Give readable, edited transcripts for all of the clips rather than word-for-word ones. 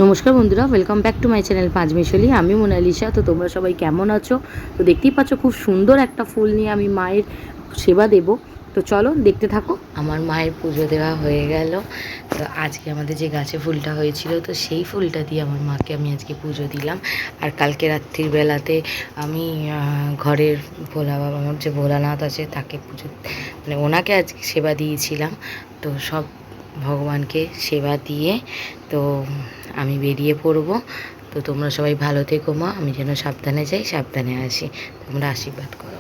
নমস্কার বন্ধুরা, welcome back to my channel Panchmishali. আমি মোনালিসা। তো তোমরা সবাই কেমন আছো? তো দেখতেই পাচ্ছ খুব সুন্দর একটা ফুল নিয়ে আমি মায়ের সেবা দেব। তো চলো দেখতে থাকো। আমার মায়ের পুজো দেওয়া হয়ে গেল। তো আজকে আমাদের যে গাছে ফুলটা হয়েছিল, তো সেই ফুলটা দিয়ে আমার মাকে আমি আজকে পুজো দিলাম। আর কালকে রাত্রির বেলাতে আমি ঘরের ভোলা বাবা, আমার যে ভোলানাথ আছে তাকে পুজো, মানে ওনাকে আজকে সেবা দিয়েছিলাম। তো সব ভগবানকে সেবা দিয়ে তো আমি বেরিয়ে পড়ব। তো তোমরা সবাই ভালো থেকো মা, আমি যেন সাবধানে যাই, সাবধানে আসি, তোমরা আশীর্বাদ করো।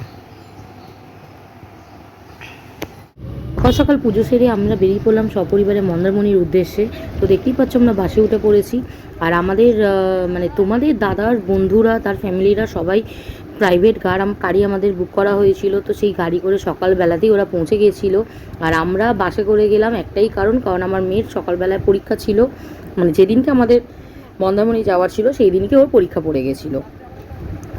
সকাল সকাল পুজো সেরে আমরা বেরিয়ে পড়লাম সপরিবারে মন্দারমণির উদ্দেশ্যে। তো দেখতেই পাচ্ছ আমরা বাসে উঠে পড়েছি। আর আমাদের মানে তোমাদের দাদার বন্ধুরা, তার ফ্যামিলিরা সবাই প্রাইভেট গাড়ি আমাদের বুক করা হয়েছিল। তো সেই গাড়ি করে সকালবেলাতেই ওরা পৌঁছে গিয়েছিল। আর আমরা বাসে করে গেলাম একটাই কারণ আমার মেয়ের সকালবেলায় পরীক্ষা ছিল, মানে যেদিনকে আমাদের মন্দারমণি যাওয়ার ছিল সেই দিনকে ওর পরীক্ষা পড়ে গেছিলো।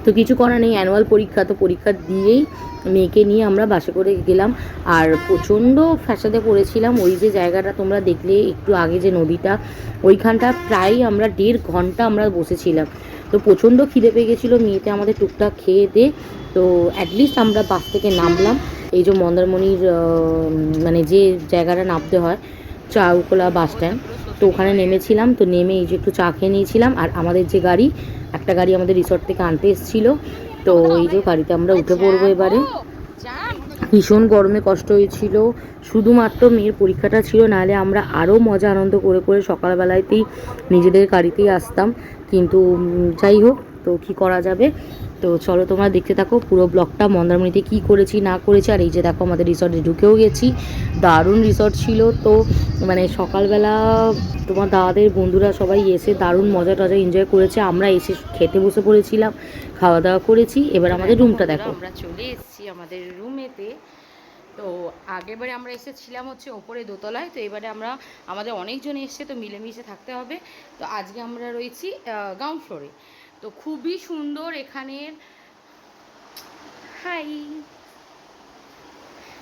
তো কিছু করার নেই, অ্যানুয়াল পরীক্ষা, তো পরীক্ষা দিয়েই মেয়েকে নিয়ে আমরা বাসে করে গেলাম। আর প্রচণ্ড ফ্যাসাদে পড়েছিলাম। ওই যে জায়গাটা তোমরা দেখলে একটু আগে, যে নদীটা, ওইখানটা প্রায় আমরা 1.5 ঘন্টা আমরা বসেছিলাম। তো প্রচণ্ড খিদে পেয়ে গেছিলো, মেয়েতে আমাদের টুকটাক খেয়ে দে। তো অ্যাটলিস্ট আমরা বাস থেকে নামলাম, এই যে মন্দারমণির মানে যে জায়গাটা নামতে হয়, চাউকলা বাস স্ট্যান্ড, তো ওখানে নেমেছিলাম। তো নেমে এই যে একটু চা খেয়ে নিয়েছিলাম। আর আমাদের যে গাড়ি, একটা গাড়ি আমাদের রিসর্ট থেকে আনতে এসেছিলো। তো এই যে গাড়িতে আমরা উঠে পড়বো এবারে। ভীষণ গরমে কষ্ট হয়েছিল, শুধুমাত্র মেয়ের পরীক্ষাটা ছিল, নাহলে আমরা আরও মজা আনন্দ করে করে সকালবেলাতেই নিজেদের গাড়িতেই আসতাম। কিন্তু যাই হোক, তো কী করা যাবে। তো চলো তোমরা দেখতে থাকো পুরো ব্লগটা, মন্দারমণিতে কী করেছি না করেছি। আর এই যে দেখো আমাদের রিসর্টে ঢুকেও গেছি, দারুণ রিসর্ট ছিল। তো মানে সকালবেলা তোমার দাদাদের বন্ধুরা সবাই এসে দারুণ মজা টজা এনজয় করেছে। আমরা এসে খেতে বসে পড়েছিলাম, খাওয়া দাওয়া করেছি। এবার আমাদের রুমটা দেখো। আমরা চলে এসেছি আমাদের রুমেতে। তো আগেরবারে আমরা এসেছিলাম হচ্ছে ওপরে দোতলায়, তো এবারে আমাদের অনেকজন এসছে, তো মিলেমিশে থাকতে হবে। তো আজকে আমরা রয়েছি গ্রাউন্ড ফ্লোরে। তো খুবই সুন্দর এখানের, হাই,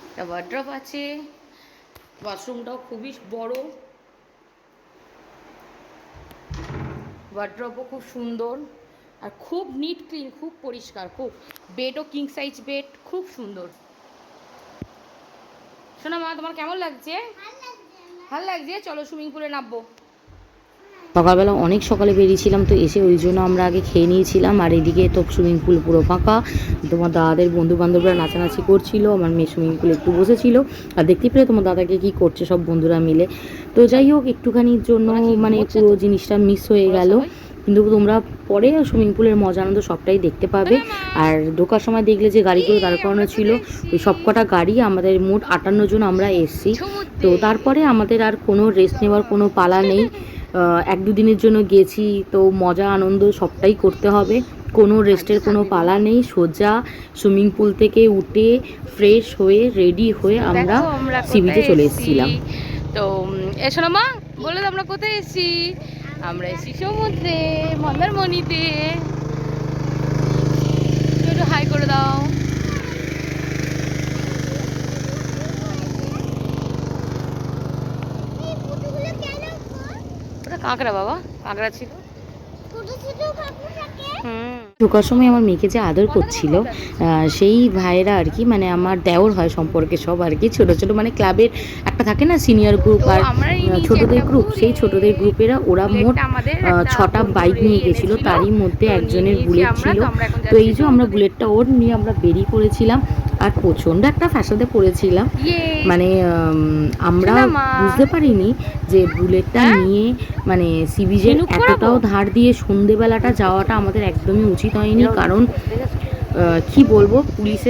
একটা ওয়ার্ড্রপ আছে, ওয়াশরুমটাও খুবই বড়, ওয়ার্ড্রপও খুব সুন্দর, আর খুব নিট ক্লিন, খুব পরিষ্কার, খুব। বেডও কিং সাইজ বেড, খুব সুন্দর। শোনা মা, তোমার কেমন লাগছে? ভালো লাগছে। চলো সুইমিং পুলে নামবো। সকালবেলা অনেক সকালে বেরিয়েছিলাম, তো এসে ওই জন্য আমরা আগে খেয়ে নিয়েছিলাম। আর এদিকে তো সুইমিং পুল পুরো ফাঁকা, তোমার দাদাদের বন্ধু বান্ধবরা নাচানাচি করছিল, আমার মেয়ে সুইমিং পুলে একটু বসেছিল। আর দেখতে পেলে তোমার দাদাকে কি করছে সব বন্ধুরা মিলে। তো যাই হোক, একটুখানির জন্য মানে পুরো জিনিসটা মিস হয়ে গেল, কিন্তু তোমরা পরে সুইমিং পুলের মজা আনন্দ সবটাই দেখতে পাবে। আর ঢোকার সময় দেখলে যে গাড়িগুলো দাঁড় করানো ছিল, ওই সবকটা গাড়ি, আমাদের মোট 58 জন আমরা এসছি। তো তারপরে আমাদের আর কোনো রেস্ট নেওয়ার কোনো পালা নেই। 1-2 দিনের জন্য গেছি, তো মজা আনন্দ সবটাই করতে হবে, কোনো রেস্টের কোনো পালা নেই। সোজা সুইমিং পুল থেকে উঠে ফ্রেশ হয়ে রেডি হয়ে আমরা সি বিচে চলে এসেছিলাম। তো এসো না মা, বলে আমরা কোথায় এসেছি? আমরা এসেছি সমুদ্রে, মন্দারমণিতে। একটু হাই করে দাও। ওটা কাঁকড়া বাবা, কাঁকড়া ছিল। ঢোকার সময় আমার মেয়েকে যে আদর করছিল সেই ভাইয়েরা আর কি, মানে আমার দেওর হয় সম্পর্কে সব আর কি, ছোটো ছোটো, মানে ক্লাবের একটা থাকে না সিনিয়র গ্রুপ আর ছোটদের গ্রুপ, সেই ছোটদের গ্রুপেরা ওরা মোট 6টা বাইক নিয়ে গেছিলো, তারই মধ্যে একজনের বুলেট ছিল। তো এই যে আমরা বুলেটটা ওর নিয়ে আমরা বেরিয়ে পড়েছিলাম। আর প্রচণ্ড একটা ফ্যাসাদে পড়েছিলাম, মানে আমরা বুঝতে পারিনি যে বুলেটটা নিয়ে মানে সি বিচের এতটাও ধার দিয়ে সন্ধেবেলাটা যাওয়াটা আমাদের একদমই উচিত হয়নি। কারণ কি বলবো, পুলিশ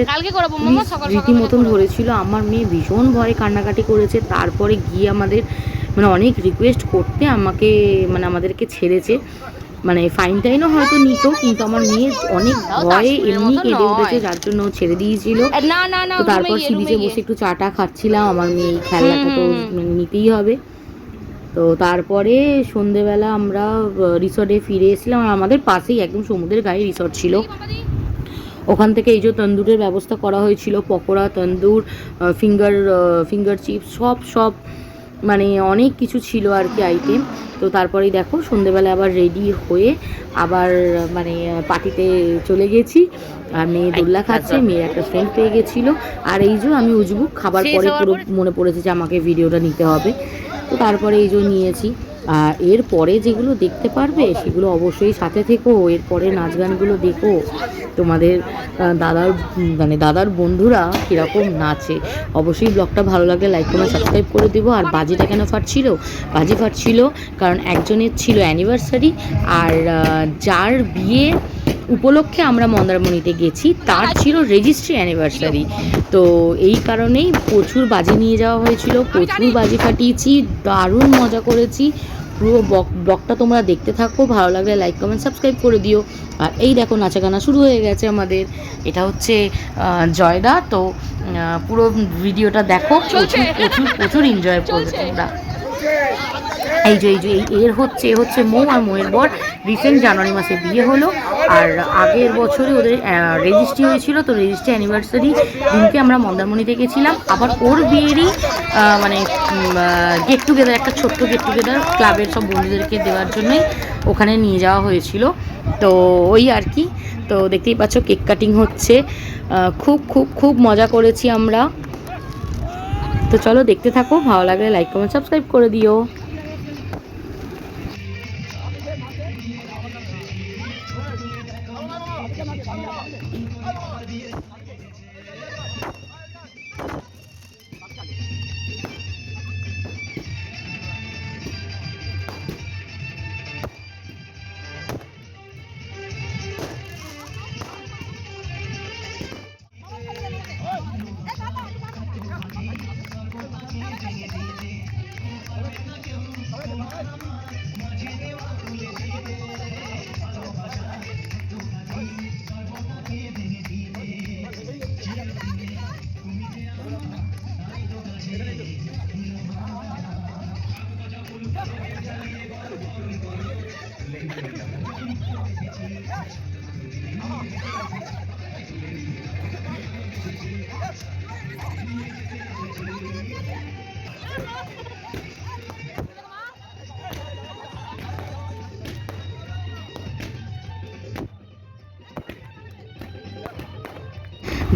রীতিমতন ধরেছিল। আমার মেয়ে ভীষণ ভয়ে কান্নাকাটি করেছে। তারপরে গিয়ে আমাদের মানে অনেক রিকোয়েস্ট করতে আমাদেরকে ছেড়েছে। মানে ফাইন টাইনও হয়তো নিত, কিন্তু আমার মেয়ে অনেক ভয়ে এমনি কেঁদে উঠেছে, যার জন্য ছেড়ে দিয়েছিল। তো তারপর সি বিচে বসে একটু চাটা খাচ্ছিলাম, আমার মেয়ে এই খেলাটা তো নিতেই হবে। তো তারপরে সন্ধেবেলা আমরা রিসর্টে ফিরে এসেছিলাম। আর আমাদের পাশেই একদম সমুদ্রের গায়ে রিসর্ট ছিল। ওখান থেকে এই যে তন্দুরের ব্যবস্থা করা হয়েছিল, পকোড়া, তন্দুর, ফিঙ্গার চিপস, সব মানে অনেক কিছু ছিল আর কি আইটেম। তো তারপরেই দেখো সন্ধেবেলা আবার রেডি হয়ে আবার মানে পার্টিতে চলে গেছি। আর মেয়ে দোল্লা খাচ্ছে, মেয়ের একটা ফ্রেন্ড পেয়ে গেছিলো। আর এই যে আমি উজবুক খাবার পরে পুরো মনে পড়েছে যে আমাকে ভিডিওটা নিতে হবে, তো তারপরে এই যে নিয়েছি। আর এরপরে যেগুলো দেখতে পারবে সেগুলো অবশ্যই সাথে থেকো, এরপরে নাচ গানগুলো দেখো। তোমাদের দাদার মানে দাদার বন্ধুরা কীরকম নাচে। অবশ্যই ব্লগটা ভালো লাগলে লাইক কমেন্ট সাবস্ক্রাইব করে দেবো। আর বাজিটা কেন ফাটছিল? বাজি ফাটছিল কারণ একজনের ছিল অ্যানিভার্সারি, আর যার বিয়ে উপলক্ষে আমরা মন্দারমণিতে গেছি তার ছিল রেজিস্ট্রি অ্যানিভার্সারি। তো এই কারণেই প্রচুর বাজি নিয়ে যাওয়া হয়েছিল, প্রচুর বাজি ফাটিয়েছি, দারুণ মজা করেছি। পুরো ব্লগটা তোমরা দেখতে থাকো, ভালো লাগলে লাইক কমেন্ট সাবস্ক্রাইব করে দিও। আর এই দেখো নাচা গানা শুরু হয়ে গেছে আমাদের। এটা হচ্ছে জয়দা। তো পুরো ভিডিওটা দেখো, প্রচুর প্রচুর প্রচুর এনজয় করবে তোমরা। এই যে এ হচ্ছে মৌ আর মৌয়ের বর। রিসেন্ট জানুয়ারি মাসে বিয়ে হলো, আর আগের বছরে ওদের রেজিস্ট্রি হয়েছিল। তো রেজিস্ট্রি অ্যানিভার্সারি দিনকে আমরা মন্দারমণিতে গেছিলাম। আবার ওর বিয়েরই মানে গেট টুগেদার, একটা ছোট্ট গেট টুগেদার ক্লাবের সব বন্ধুদেরকে দেওয়ার জন্যই ওখানে নিয়ে যাওয়া হয়েছিল। তো ওই আর কি। তো দেখতেই পাচ্ছ কেক কাটিং হচ্ছে, খুব খুব খুব মজা করেছি আমরা। তো চলো দেখতে থাকো, ভালো লাগলে লাইক কমেন্ট সাবস্ক্রাইব করে দিও।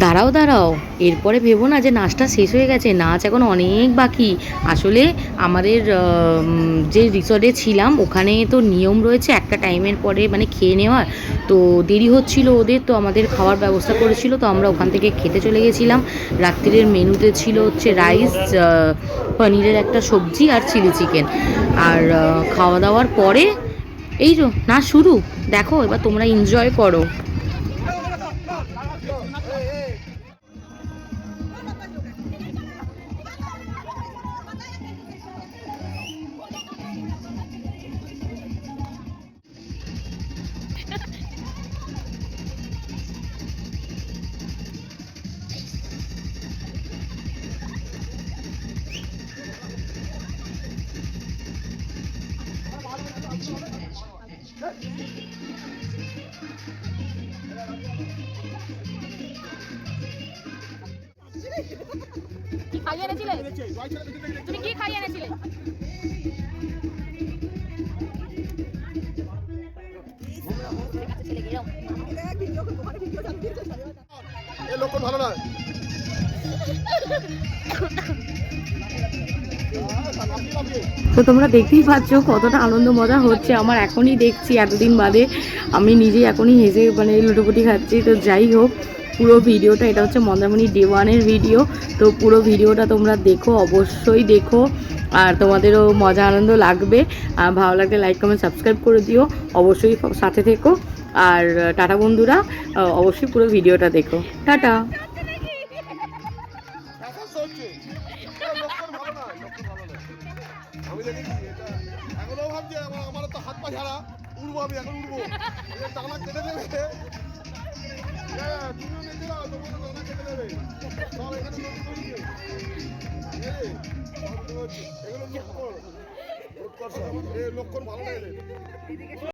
দাঁড়াও দাঁড়াও, এরপরে ভেবো না যে নাচটা শেষ হয়ে গেছে, নাচ এখন অনেক বাকি। আসলে আমাদের যে রিসর্টে ছিলাম ওখানে তো নিয়ম রয়েছে একটা টাইমের পরে মানে খেয়ে নেওয়ার। তো দেরি হচ্ছিল ওদের, তো আমাদের খাওয়ার ব্যবস্থা করেছিল, তো আমরা ওখান থেকে খেতে চলে গেছিলাম। রাত্রিরের মেনুতে ছিল হচ্ছে রাইস, পনিরের একটা সবজি আর চিলি চিকেন। আর খাওয়া দাওয়ার পরে এই তো নাচ শুরু। দেখো এবার তোমরা এনজয় করো। কি খাইয়ে এনেছিলে? তুমি কি খাইয়ে এনেছিলে? ভালো নয়। তো তোমরা দেখতেই পাচ্ছ কতটা আনন্দ মজা হচ্ছে আমার, এখনই দেখছি এতদিন বাদে। আমি নিজেই এখনই হেসে মানে লুটোপুটি খাচ্ছি। তো যাই হোক, পুরো ভিডিওটা এটা হচ্ছে মন্দারমণি ডে 1-এর ভিডিও। তো পুরো ভিডিওটা তোমরা দেখো, অবশ্যই দেখো, আর তোমাদেরও মজা আনন্দ লাগবে। আর ভালো লাগলে লাইক কমেন্ট সাবস্ক্রাইব করে দিও, অবশ্যই সাথে থেকো। আর টাটা বন্ধুরা, অবশ্যই পুরো ভিডিওটা দেখো। টাটা। আমি দেখেছি এটা, এখনো ভাবছি আমার তো হাত পা ঝাড়া, উড়বো আমি এখন উড়বো, টানা কেটে দেবে। তুমিও নেচে দাও, তোমার টানা কেটে দেবে সব এখানে। এগুলো লক্ষণ, লক্ষণ ভালো লাগে।